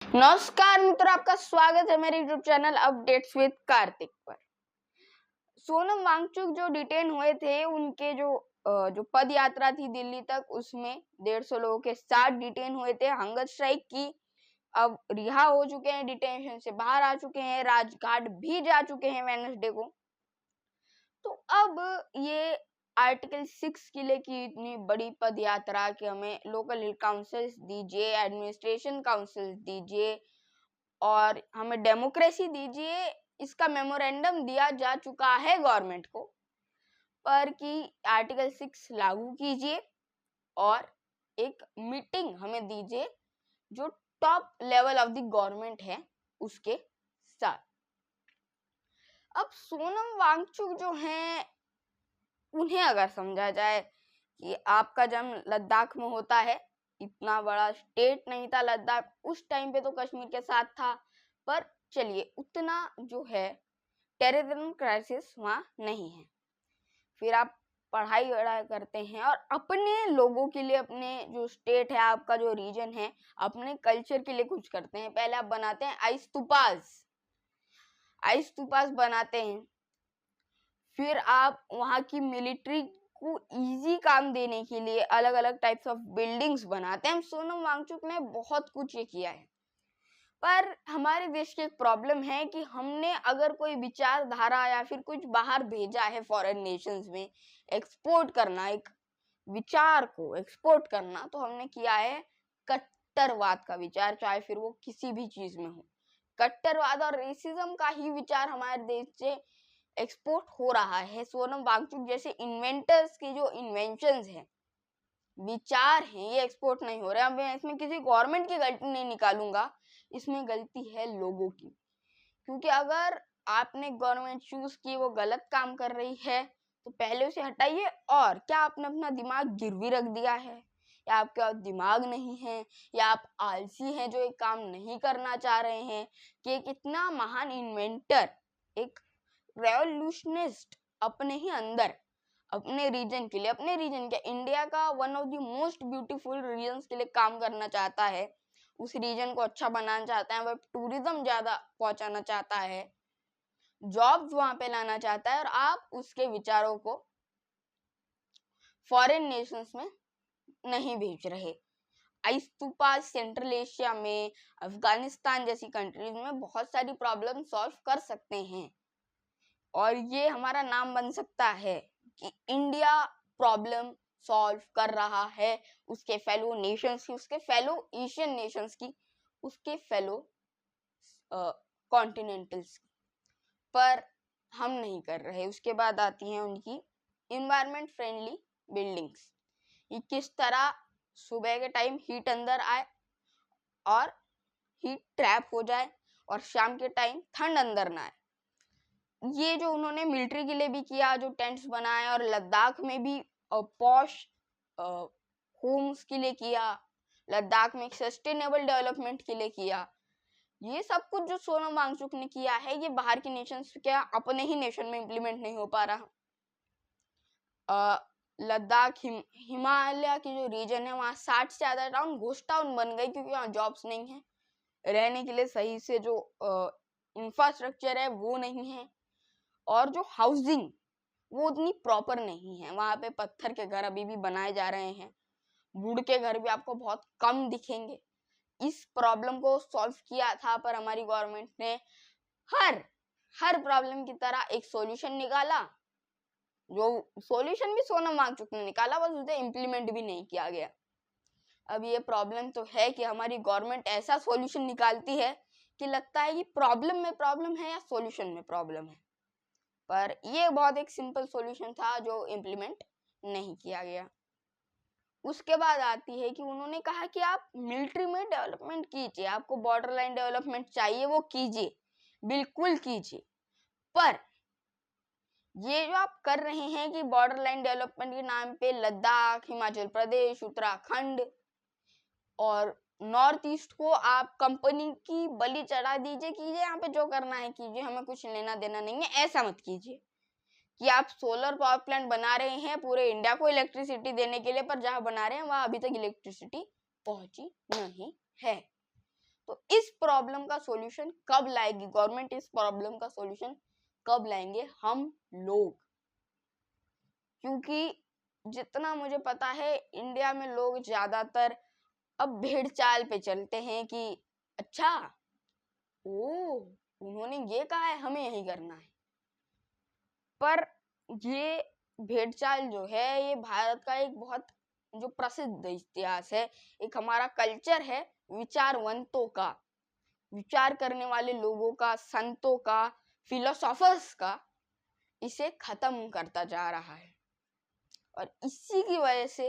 नमस्कार मित्रों, आपका स्वागत है मेरे YouTube channel updates with Kartik पर। सोनम वांगचुक जो डिटेन हुए थे, उनके जो पद यात्रा थी दिल्ली तक, उसमें 150 लोगों के साथ डिटेन हुए थे। हंगर स्ट्राइक की, अब रिहा हो चुके हैं, डिटेंशन से बाहर आ चुके हैं, राजघाट भी जा चुके हैं वेडनेसडे को। तो अब ये आर्टिकल 6 किले की इतनी बड़ी पद यात्रा कि हमें लोकल हिल काउंसिल्स दीजिए, एडमिनिस्ट्रेशन काउंसिल्स दीजिए और हमें डेमोक्रेसी दीजिए, इसका मेमोरेंडम दिया जा चुका है गवर्नमेंट को, पर कि आर्टिकल 6 लागू कीजिए और एक मीटिंग हमें दीजिए जो top level of the government है उसके साथ। अब सोनम वांगचुक जो हैं, उन्हें अगर समझा जाए कि आपका जन्म लद्दाख में होता है, इतना बड़ा स्टेट नहीं था लद्दाख, उस टाइम पे तो कश्मीर के साथ था, पर चलिए उतना जो है टेररिज्म क्राइसिस वहाँ नहीं है। फिर आप पढ़ाई करते हैं और अपने लोगों के लिए, अपने जो स्टेट है, आपका जो रीजन है, अपने कल्चर के लिए कुछ करते हैं। पहले आप बनाते हैं आइस स्तूपास बनाते हैं, फिर आप वहाँ की मिलिट्री को इजी काम देने के लिए अलग अलग टाइप्स ऑफ बिल्डिंग्स बनाते हैं। सोनम वांगचुक ने बहुत कुछ ये किया है, पर हमारे देश की एक प्रॉब्लम है कि हमने अगर कोई विचारधारा या फिर कुछ बाहर भेजा है फॉरेन नेशंस में, एक्सपोर्ट करना, एक विचार को एक्सपोर्ट करना, तो हमने किया है कट्टरवाद का विचार, चाहे फिर वो किसी भी चीज में हो। कट्टरवाद और रेसिज्म का ही विचार हमारे देश से एक्सपोर्ट हो रहा है। सोनम वांगचुक जैसे इन्वेंटर्स की जो इन्वेंशंस हैं, विचार हैं, ये एक्सपोर्ट नहीं हो रहे। अब मैं इसमें किसी गवर्नमेंट की गलती नहीं निकालूंगा, इसमें गलती है लोगों की, क्योंकि अगर आपने गवर्नमेंट चूज की, वो गलत काम कर रही है, तो पहले उसे हटाइए। और क्या आपने अपना दिमाग गिरवी रख दिया है, या आपका दिमाग नहीं है, या आप आलसी हैं जो एक काम नहीं करना चाह रहे हैं कि एक इतना महान इन्वेंटर, एक रेवोल्यूशनिस्ट अपने ही अंदर, अपने रीजन के लिए, अपने रीजन के इंडिया का one of the most beautiful regions के लिए काम करना चाहता है, उस रीजन को अच्छा बनाना चाहता है, वह टूरिज्म ज्यादा पहुंचाना चाहता है, जॉब्स वहां पे लाना चाहता है, और आप उसके विचारों को फॉरेन नेशंस में नहीं भेज रहे। आइस्तूपा सेंट्रल एशिया में, अफगानिस्तान जैसी कंट्रीज में बहुत सारी प्रॉब्लम सॉल्व कर सकते हैं, और ये हमारा नाम बन सकता है कि इंडिया प्रॉब्लम सॉल्व कर रहा है उसके फेलो नेशंस की, उसके फेलो एशियन नेशंस की, उसके फेलो कॉन्टिनेंटल्स की, पर हम नहीं कर रहे। उसके बाद आती हैं उनकी इन्वायरमेंट फ्रेंडली बिल्डिंग्स। ये किस तरह सुबह के टाइम हीट अंदर आए और हीट ट्रैप हो जाए, और शाम के टाइम ठंड अंदर ना आए। ये जो उन्होंने मिलिट्री के लिए भी किया, जो टेंट्स बनाए, और लद्दाख में भी पॉश होम्स के लिए किया, लद्दाख में सस्टेनेबल डेवलपमेंट के लिए किया, ये सब कुछ जो सोनम वांगचुक ने किया है, ये बाहर के नेशंस क्या अपने ही नेशन में इम्प्लीमेंट नहीं हो पा रहा। लद्दाख हिमालय की जो रीजन है, वहाँ 60 से ज्यादा टाउन घोस्ट टाउन बन गई, क्योंकि वहाँ जॉब्स नहीं है, रहने के लिए सही से जो इंफ्रास्ट्रक्चर है वो नहीं है, और जो हाउसिंग वो उतनी प्रॉपर नहीं है। वहां पे पत्थर के घर अभी भी बनाए जा रहे हैं, वुड के घर भी आपको बहुत कम दिखेंगे। इस प्रॉब्लम को सॉल्व किया था, पर हमारी गवर्नमेंट ने हर प्रॉब्लम की तरह एक सॉल्यूशन निकाला, जो सॉल्यूशन भी सोनम वांगचुक ने निकाला, बस उसे इम्प्लीमेंट भी नहीं किया गया। अब ये प्रॉब्लम तो है कि हमारी गवर्नमेंट ऐसा सॉल्यूशन निकालती है कि लगता है कि प्रॉब्लम में प्रॉब्लम है या सॉल्यूशन में प्रॉब्लम है, पर ये बहुत एक सिंपल सॉल्यूशन था जो इम्प्लीमेंट नहीं किया गया। उसके बाद आती है कि उन्होंने कहा कि आप मिलिट्री में डेवलपमेंट कीजिए, आपको बॉर्डर लाइन डेवलपमेंट चाहिए, वो कीजिए, बिल्कुल कीजिए, पर ये जो आप कर रहे हैं कि बॉर्डर लाइन डेवलपमेंट के नाम पे लद्दाख, हिमाचल प्रदेश, उत्तराखंड और नॉर्थ ईस्ट को आप कंपनी की बलि चढ़ा दीजिए, कीजिए यहाँ पे जो करना है कीजिए, हमें कुछ लेना देना नहीं है। ऐसा मत कीजिए कि आप सोलर पावर प्लांट बना रहे हैं पूरे इंडिया को इलेक्ट्रिसिटी देने के लिए, पर जहां बना रहे हैं वहां अभी तक इलेक्ट्रिसिटी पहुंची नहीं है। तो इस प्रॉब्लम का सॉल्यूशन कब लाएगी गवर्नमेंट? इस प्रॉब्लम का सॉल्यूशन कब लाएंगे? हम लोग। क्योंकि जितना मुझे पता है इंडिया में लोग ज्यादातर अब भेड़ चाल पे चलते हैं कि अच्छा, ओ, उन्होंने ये कहा है, हमें यही करना है। पर ये भेड़चाल जो है ये भारत का एक बहुत जो प्रसिद्ध इतिहास है, एक हमारा कल्चर है विचारवंतों का, विचार करने वाले लोगों का, संतों का, फिलोसोफर्स का, इसे खत्म करता जा रहा है। और इसी की वजह से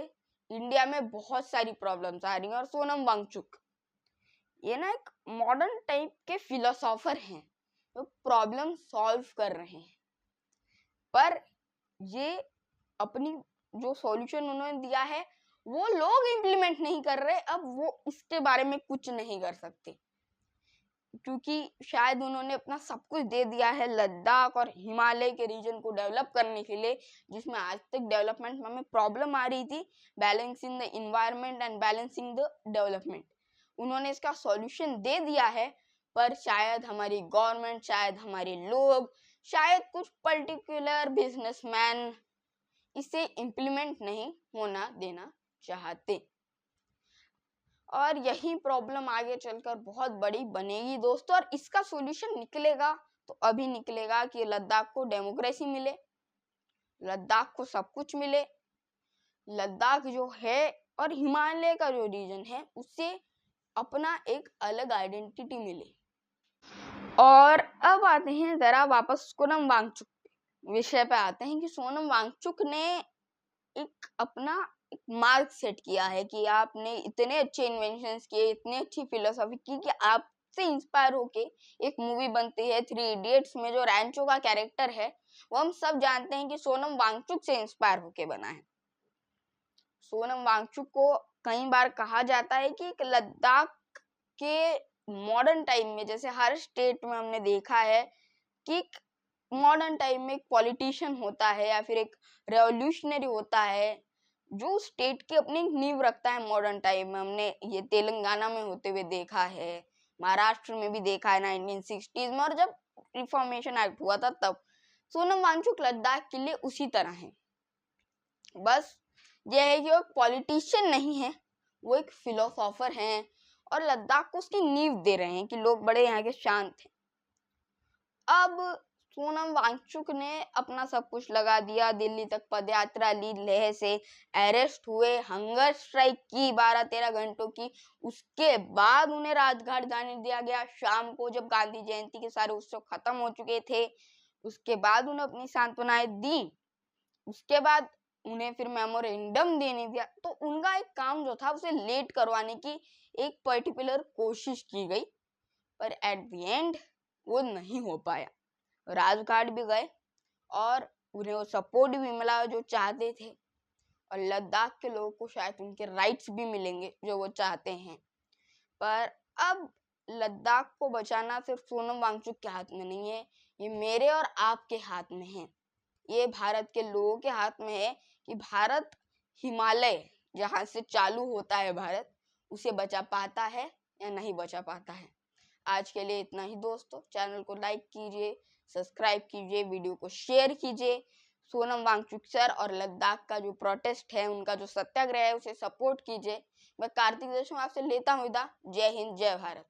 इंडिया में बहुत सारी प्रॉब्लम्स आ रही हैं। और सोनम वांगचुक ये ना एक मॉडर्न टाइप के फिलोसोफर हैं जो प्रॉब्लम सॉल्व कर रहे हैं, पर ये अपनी जो सॉल्यूशन उन्होंने दिया है वो लोग इम्प्लीमेंट नहीं कर रहे। अब वो इसके बारे में कुछ नहीं कर सकते क्योंकि शायद उन्होंने अपना सब कुछ दे दिया है लद्दाख और हिमालय के रीजन को डेवलप करने के लिए, जिसमें आज तक डेवलपमेंट में हमें प्रॉब्लम आ रही थी, balancing the environment and balancing the development. उन्होंने इसका सॉल्यूशन दे दिया है, पर शायद हमारी गवर्नमेंट, शायद हमारे लोग, शायद कुछ पर्टिकुलर बिजनेसमैन इसे इम्प्लीमेंट नहीं होना देना चाहते। और यही प्रॉब्लम आगे चलकर बहुत बड़ी बनेगी दोस्तों। और इसका सॉल्यूशन निकलेगा तो अभी निकलेगा कि लद्दाख को डेमोक्रेसी मिले, लद्दाख को सब कुछ मिले, लद्दाख जो है और हिमालय का जो रीजन है उसे अपना एक अलग आइडेंटिटी मिले। और अब आते हैं जरा वापस सोनम वांगचुक विषय पे आते हैं कि सोनम वांगचुक ने एक अपना एक मार्क सेट किया है कि आपने इतने अच्छे इन्वेंशंस किए, इतनी अच्छी फिलोसॉफी की कि आपसे इंस्पायर होके एक मूवी बनती है 3 इडियट्स में जो रैंचो का कैरेक्टर है वो हम सब जानते हैं कि सोनम वांगचुक से इंस्पायर होके बना है। सोनम वांगचुक को कई बार कहा जाता है कि लद्दाख के मॉडर्न टाइम में, जैसे हर स्टेट में हमने देखा है कि मॉडर्न टाइम में एक पॉलिटिशियन होता है या फिर एक रेवोल्यूशनरी होता है जो स्टेट की अपनी नींव रखता है। मॉडर्न टाइम में हमने ये तेलंगाना में होते हुए देखा है, महाराष्ट्र में भी देखा है 1960s में, और जब रिफॉर्मेशन एक्ट हुआ था तब। सोनम वांगचुक लद्दाख के लिए उसी तरह है, बस ये है कि वो एक पॉलिटिशियन नहीं है, वो एक फिलोसोफर हैं और लद्दाख को उसकी नींव दे रहे हैं कि लोग बड़े यहाँ के शांत हैं। अब सोनम वांगचुक ने अपना सब कुछ लगा दिया, दिल्ली तक पदयात्रा ली, लेह से अरेस्ट हुए, हंगर स्ट्राइक की 12-13 घंटों की, उसके बाद उन्हें राजघाट जाने दिया गया शाम को जब गांधी जयंती के सारे उत्सव खत्म हो चुके थे। उसके बाद उन्हें अपनी सांत्वनाएं दी, उसके बाद उन्हें फिर मेमोरेंडम देने दिया। तो उनका एक काम जो था उसे लेट करवाने की एक पर्टिकुलर कोशिश की गई, पर एट द एंड वो नहीं हो पाया। राजघाट भी गए और उन्हें वो सपोर्ट भी मिला जो चाहते थे, और लद्दाख के लोगों को शायद उनके राइट्स भी मिलेंगे जो वो चाहते हैं। पर अब लद्दाख को बचाना सिर्फ सोनम वांगचुक के हाथ में नहीं है, ये मेरे और आपके हाथ में है, ये भारत के लोगों के हाथ में है कि भारत हिमालय जहाँ से चालू होता है भारत, उसे बचा पाता है या नहीं बचा पाता है। आज के लिए इतना ही दोस्तों, चैनल को लाइक कीजिए, सब्सक्राइब कीजिए, वीडियो को शेयर कीजिए। सोनम वांगचुक सर और लद्दाख का जो प्रोटेस्ट है, उनका जो सत्याग्रह है, उसे सपोर्ट कीजिए। मैं कार्तिक देशमुख आपसे लेता हूँ विदा। जय हिंद, जय भारत।